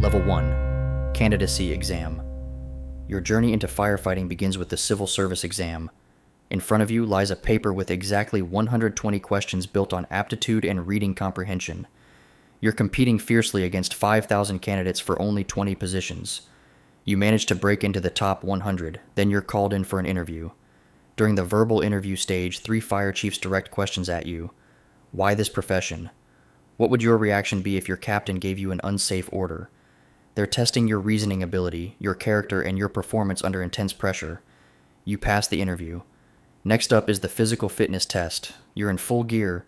Level 1. Candidacy Exam. Your journey into firefighting begins with the Civil Service Exam. In front of you lies a paper with exactly 120 questions built on aptitude and reading comprehension. You're competing fiercely against 5,000 candidates for only 20 positions. You manage to break into the top 100, then you're called in for an interview. During the verbal interview stage, 3 fire chiefs direct questions at you. Why this profession? What would your reaction be if your captain gave you an unsafe order? They're testing your reasoning ability, your character, and your performance under intense pressure. You pass the interview. Next up is the physical fitness test. You're in full gear,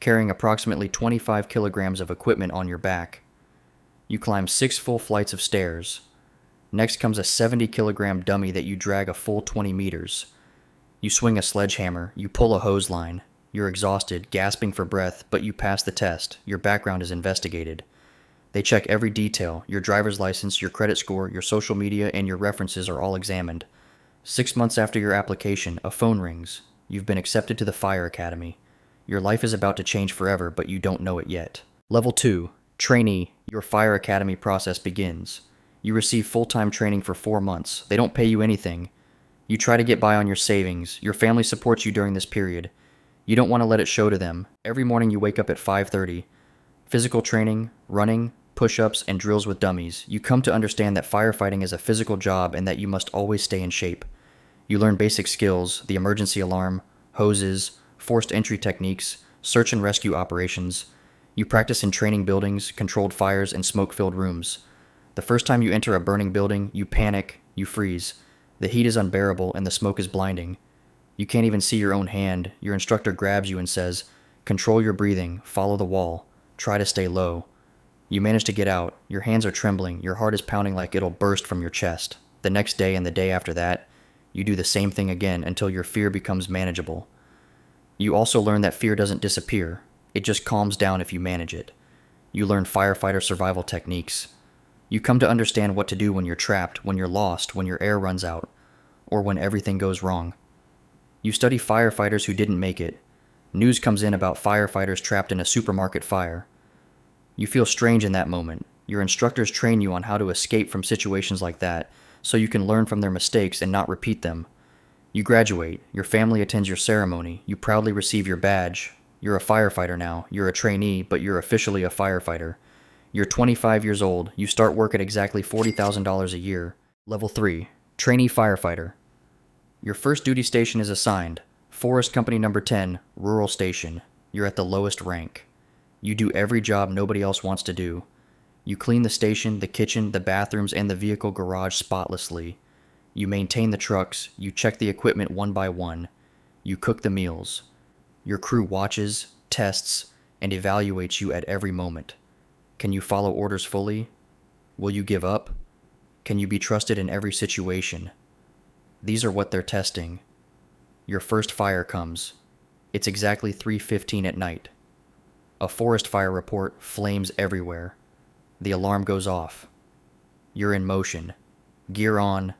carrying approximately 25 kilograms of equipment on your back. You climb 6 full flights of stairs. Next comes a 70-kilogram dummy that you drag a full 20 meters. You swing a sledgehammer, you pull a hose line. You're exhausted, gasping for breath, but you pass the test. Your background is investigated. They check every detail. Your driver's license, your credit score, your social media, and your references are all examined. 6 months after your application, a phone rings. You've been accepted to the Fire Academy. Your life is about to change forever, but you don't know it yet. Level 2. Trainee. Your Fire Academy process begins. You receive full-time training for 4 months. They don't pay you anything. You try to get by on your savings. Your family supports you during this period. You don't want to let it show to them. Every morning you wake up at 5:30. Physical training, running, push-ups, and drills with dummies. You come to understand that firefighting is a physical job and that you must always stay in shape. You learn basic skills, the emergency alarm, hoses, forced entry techniques, search and rescue operations. You practice in training buildings, controlled fires, and smoke-filled rooms. The first time you enter a burning building, you panic, you freeze. The heat is unbearable and the smoke is blinding. You can't even see your own hand. Your instructor grabs you and says, "Control your breathing, follow the wall, try to stay low." You manage to get out. Your hands are trembling. Your heart is pounding like it'll burst from your chest. The next day and the day after that, you do the same thing again until your fear becomes manageable. You also learn that fear doesn't disappear. It just calms down if you manage it. You learn firefighter survival techniques. You come to understand what to do when you're trapped, when you're lost, when your air runs out, or when everything goes wrong. You study firefighters who didn't make it. News comes in about firefighters trapped in a supermarket fire. You feel strange in that moment. Your instructors train you on how to escape from situations like that, so you can learn from their mistakes and not repeat them. You graduate. Your family attends your ceremony. You proudly receive your badge. You're a firefighter now. You're a trainee, but you're officially a firefighter. You're 25 years old. You start work at exactly $40,000 a year. Level 3. Trainee Firefighter. Your first duty station is assigned. Forest Company Number 10, Rural Station. You're at the lowest rank. You do every job nobody else wants to do. You clean the station, the kitchen, the bathrooms, and the vehicle garage spotlessly. You maintain the trucks. You check the equipment one by one. You cook the meals. Your crew watches, tests, and evaluates you at every moment. Can you follow orders fully? Will you give up? Can you be trusted in every situation? These are what they're testing. Your first fire comes. It's exactly 3:15 at night. A forest fire report, flames everywhere. The alarm goes off. You're in motion. Gear on.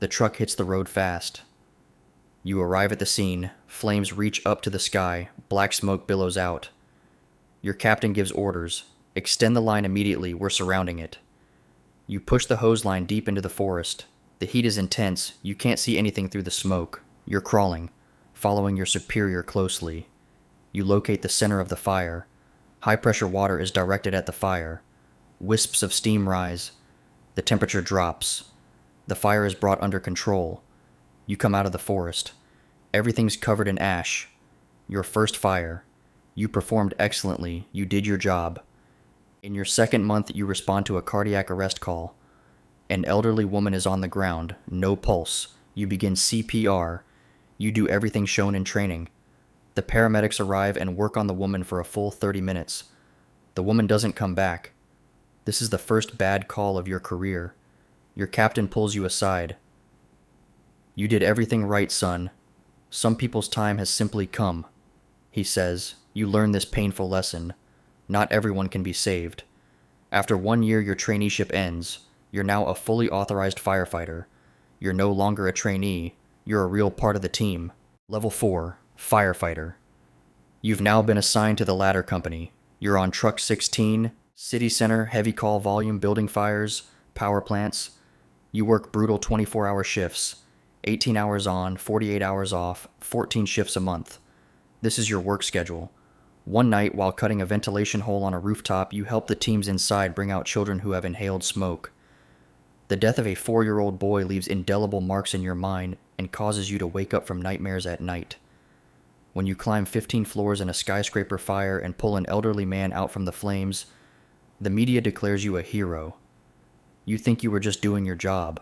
The truck hits the road fast. You arrive at the scene. Flames reach up to the sky. Black smoke billows out. Your captain gives orders. Extend the line immediately. We're surrounding it. You push the hose line deep into the forest. The heat is intense. You can't see anything through the smoke. You're crawling, following your superior closely. You locate the center of the fire. High-pressure water is directed at the fire. Wisps of steam rise. The temperature drops. The fire is brought under control. You come out of the forest. Everything's covered in ash. Your first fire. You performed excellently. You did your job. In your second month, you respond to a cardiac arrest call. An elderly woman is on the ground, no pulse. You begin CPR. You do everything shown in training. The paramedics arrive and work on the woman for a full 30 minutes. The woman doesn't come back. This is the first bad call of your career. Your captain pulls you aside. "You did everything right, son. Some people's time has simply come," he says. You learn this painful lesson. Not everyone can be saved. After 1 year, your traineeship ends. You're now a fully authorized firefighter. You're no longer a trainee. You're a real part of the team. Level 4. Firefighter. You've now been assigned to the ladder company. You're on truck 16, City center, heavy call volume, building fires, power plants. You work brutal 24-hour shifts, 18 hours on, 48 hours off, 14 shifts a month. This is your work schedule. One night, while cutting a ventilation hole on a rooftop, you help the teams inside bring out children who have inhaled smoke. The death of a 4-year-old boy leaves indelible marks in your mind and causes you to wake up from nightmares at night. When you climb 15 floors in a skyscraper fire and pull an elderly man out from the flames, the media declares you a hero. You think you were just doing your job.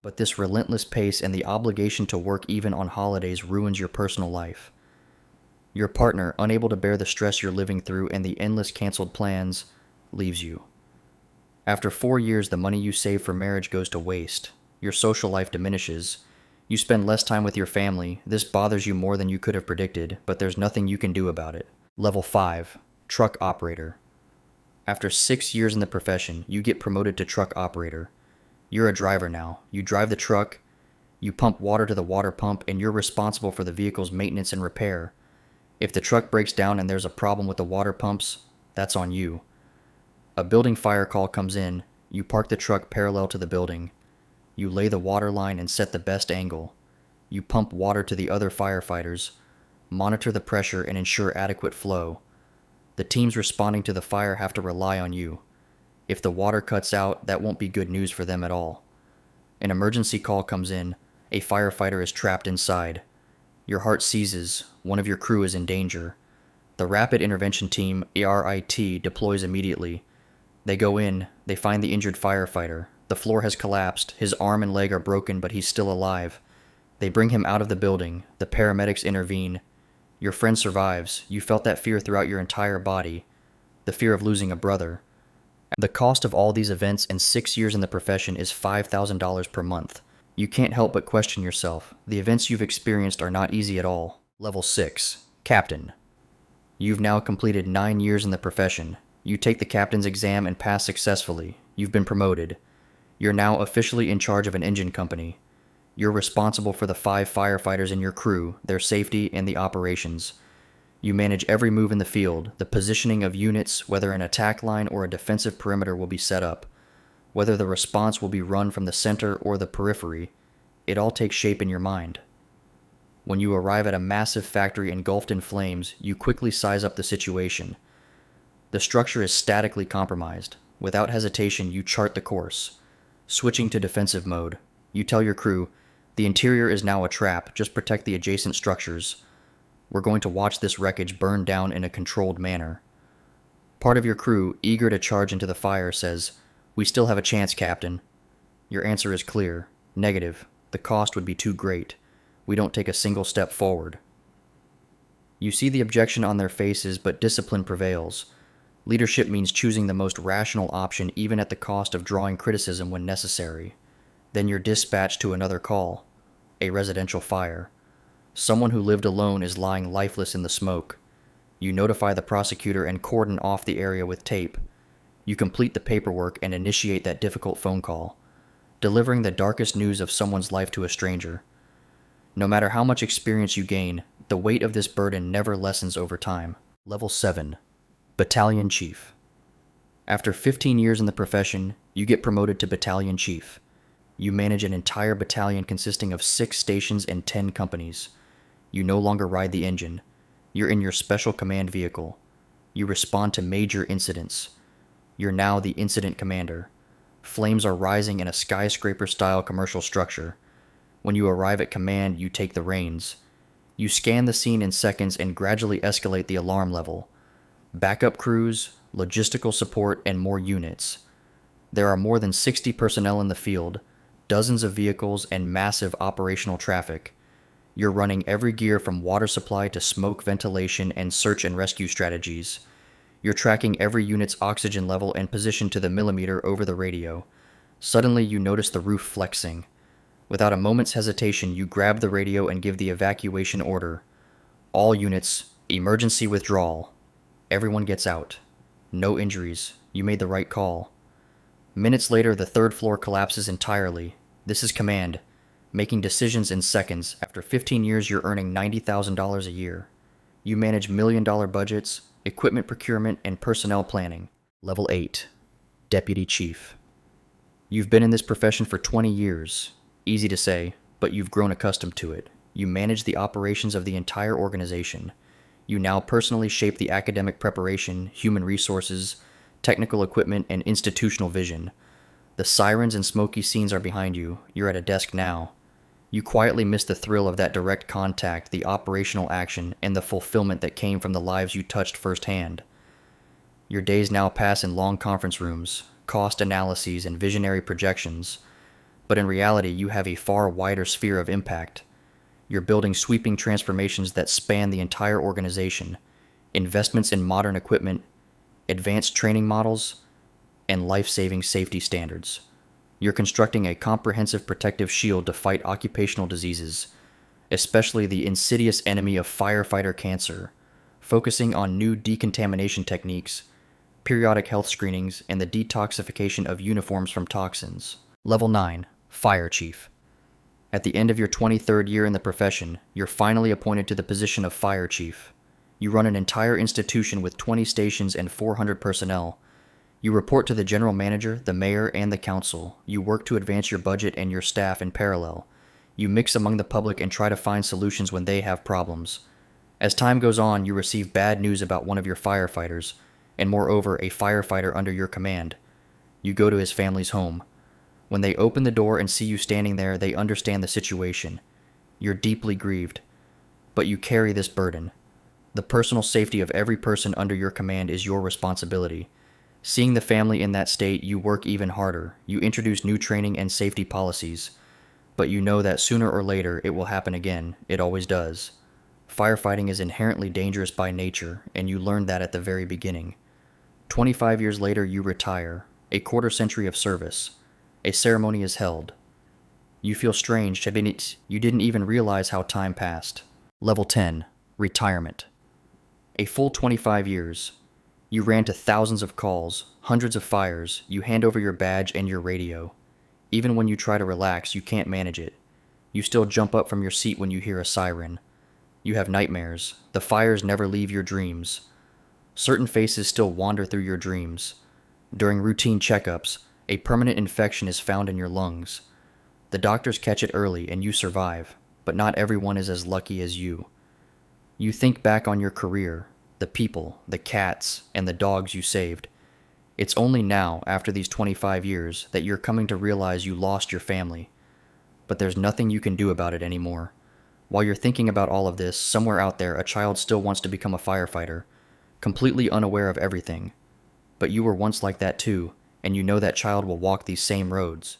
But this relentless pace and the obligation to work even on holidays ruins your personal life. Your partner, unable to bear the stress you're living through and the endless canceled plans, leaves you. After 4 years, the money you save for marriage goes to waste. Your social life diminishes. You spend less time with your family. This bothers you more than you could have predicted, but there's nothing you can do about it. Level 5. Truck Operator. After 6 years in the profession, you get promoted to truck operator. You're a driver now. You drive the truck, you pump water to the water pump, and you're responsible for the vehicle's maintenance and repair. If the truck breaks down and there's a problem with the water pumps, that's on you. A building fire call comes in, you park the truck parallel to the building. You lay the water line and set the best angle. You pump water to the other firefighters, monitor the pressure and ensure adequate flow. The teams responding to the fire have to rely on you. If the water cuts out, that won't be good news for them at all. An emergency call comes in, a firefighter is trapped inside. Your heart seizes, one of your crew is in danger. The Rapid Intervention Team, RIT, deploys immediately. They go in, they find the injured firefighter. The floor has collapsed, his arm and leg are broken, but he's still alive. They bring him out of the building, the paramedics intervene. Your friend survives. You felt that fear throughout your entire body, the fear of losing a brother. The cost of all these events and 6 years in the profession is $5,000 per month. You can't help but question yourself. The events you've experienced are not easy at all. Level 6. Captain. You've now completed 9 years in the profession. You take the captain's exam and pass successfully. You've been promoted. You're now officially in charge of an engine company. You're responsible for the 5 firefighters in your crew, their safety, and the operations. You manage every move in the field. The positioning of units, whether an attack line or a defensive perimeter, will be set up. Whether the response will be run from the center or the periphery, it all takes shape in your mind. When you arrive at a massive factory engulfed in flames, you quickly size up the situation. The structure is statically compromised. Without hesitation, you chart the course. Switching to defensive mode, you tell your crew, the interior is now a trap, just protect the adjacent structures. We're going to watch this wreckage burn down in a controlled manner. Part of your crew, eager to charge into the fire, says, "We still have a chance, Captain." Your answer is clear. Negative. The cost would be too great. We don't take a single step forward. You see the objection on their faces, but discipline prevails. Leadership means choosing the most rational option even at the cost of drawing criticism when necessary. Then you're dispatched to another call. A residential fire. Someone who lived alone is lying lifeless in the smoke. You notify the prosecutor and cordon off the area with tape. You complete the paperwork and initiate that difficult phone call, delivering the darkest news of someone's life to a stranger. No matter how much experience you gain, the weight of this burden never lessens over time. Level 7. Battalion Chief. After 15 years in the profession, you get promoted to Battalion Chief. You manage an entire battalion consisting of 6 stations and 10 companies. You no longer ride the engine. You're in your special command vehicle. You respond to major incidents. You're now the incident commander. Flames are rising in a skyscraper-style commercial structure. When you arrive at command, you take the reins. You scan the scene in seconds and gradually escalate the alarm level. Backup crews, logistical support, and more units. There are more than 60 personnel in the field, dozens of vehicles, and massive operational traffic. You're running every gear from water supply to smoke ventilation and search and rescue strategies. You're tracking every unit's oxygen level and position to the millimeter over the radio. Suddenly, you notice the roof flexing. Without a moment's hesitation, you grab the radio and give the evacuation order. All units, emergency withdrawal. Everyone gets out. No injuries. You made the right call. Minutes later, the 3rd floor collapses entirely. This is command, making decisions in seconds. After 15 years, you're earning $90,000 a year. You manage million-dollar budgets, equipment procurement, and personnel planning. Level 8, Deputy Chief. You've been in this profession for 20 years. Easy to say, but you've grown accustomed to it. You manage the operations of the entire organization. You now personally shape the academic preparation, human resources, technical equipment, and institutional vision. The sirens and smoky scenes are behind you. You're at a desk now. You quietly miss the thrill of that direct contact, the operational action, and the fulfillment that came from the lives you touched firsthand. Your days now pass in long conference rooms, cost analyses, and visionary projections, but in reality you have a far wider sphere of impact. You're building sweeping transformations that span the entire organization, investments in modern equipment, advanced training models, and life-saving safety standards. You're constructing a comprehensive protective shield to fight occupational diseases, especially the insidious enemy of firefighter cancer, focusing on new decontamination techniques, periodic health screenings, and the detoxification of uniforms from toxins. Level 9, Fire Chief. At the end of your 23rd year in the profession, you're finally appointed to the position of Fire Chief. You run an entire institution with 20 stations and 400 personnel. You report to the general manager, the mayor, and the council. You work to advance your budget and your staff in parallel. You mix among the public and try to find solutions when they have problems. As time goes on, you receive bad news about one of your firefighters, and moreover, a firefighter under your command. You go to his family's home. When they open the door and see you standing there, they understand the situation. You're deeply grieved, but you carry this burden. The personal safety of every person under your command is your responsibility. Seeing the family in that state, you work even harder. You introduce new training and safety policies, but you know that sooner or later it will happen again. It always does. Firefighting is inherently dangerous by nature, and you learned that at the very beginning. 25 years later, you retire. A quarter century of service. A ceremony is held. You feel strange. You didn't even realize how time passed. Level 10, Retirement. A full 25 years. You ran to thousands of calls, hundreds of fires. You hand over your badge and your radio. Even when you try to relax, you can't manage it. You still jump up from your seat when you hear a siren. You have nightmares. The fires never leave your dreams. Certain faces still wander through your dreams. During routine checkups, a permanent infection is found in your lungs. The doctors catch it early and you survive, but not everyone is as lucky as you. You think back on your career, the people, the cats, and the dogs you saved. It's only now, after these 25 years, that you're coming to realize you lost your family. But there's nothing you can do about it anymore. While you're thinking about all of this, somewhere out there a child still wants to become a firefighter, completely unaware of everything. But you were once like that too, and you know that child will walk these same roads.